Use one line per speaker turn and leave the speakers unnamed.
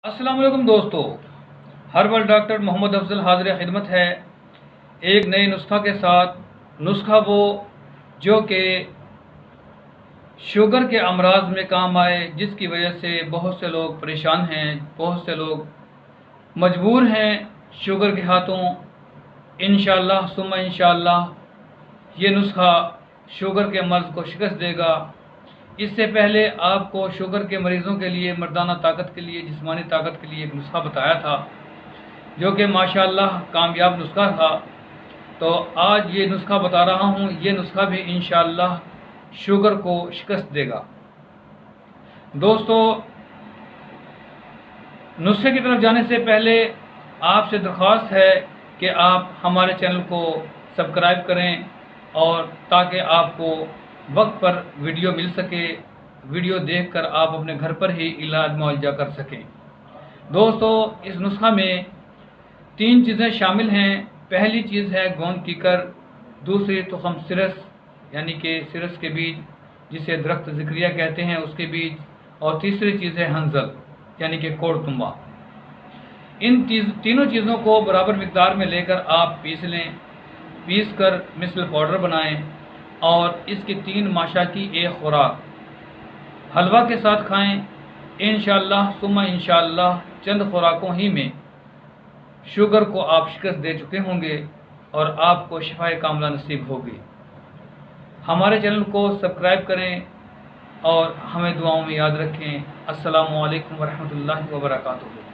अस्सलाम वालेकुम दोस्तों, हर्बल डॉक्टर मोहम्मद अफजल हाजिर खिदमत है एक नए नुस्खा के साथ। नुस्खा वो जो कि शुगर के अमराज में काम आए, जिसकी वजह से बहुत से लोग परेशान हैं, बहुत से लोग मजबूर हैं शुगर के हाथों। इंशाअल्लाह सुम्मा इंशाअल्लाह ये नुस्खा शुगर के मर्ज़ को शिकस्त देगा। इससे पहले आपको शुगर के मरीज़ों के लिए, मर्दाना ताकत के लिए, जिस्मानी ताकत के लिए एक नुस्खा बताया था जो कि माशाअल्लाह कामयाब नुस्खा था। तो आज ये नुस्खा बता रहा हूँ, ये नुस्खा भी इंशाअल्लाह शुगर को शिकस्त देगा। दोस्तों, नुस्खे की तरफ जाने से पहले आपसे दरख्वास्त है कि आप हमारे चैनल को सब्सक्राइब करें, और ताकि आपको वक्त पर वीडियो मिल सके, वीडियो देखकर आप अपने घर पर ही इलाज मुआवजा कर सकें। दोस्तों, इस नुस्खा में 3 चीज़ें शामिल हैं। पहली चीज़ है गोंद कीकर, दूसरी तुखम सिरस यानी कि सिरस के बीज जिसे दरख्त ज़िक्रिया कहते हैं उसके बीज, और तीसरी चीज़ है हंजल यानी कि कोड़तुम्बा। इन तीनों चीज़ों को बराबर मिकदार में लेकर आप पीस लें, पीस कर मिसल पाउडर बनाएं, और इसकी 3 माशा की एक खुराक हलवा के साथ खाएं। इंशाअल्लाह सुम्मा इंशाअल्लाह चंद खुराकों ही में शुगर को आप शिकस्त दे चुके होंगे और आपको शिफाए कामला नसीब होगी। हमारे चैनल को सब्सक्राइब करें और हमें दुआओं में याद रखें। अस्सलामु अलैकुम वरहमतुल्लाहि वबरकातुहू।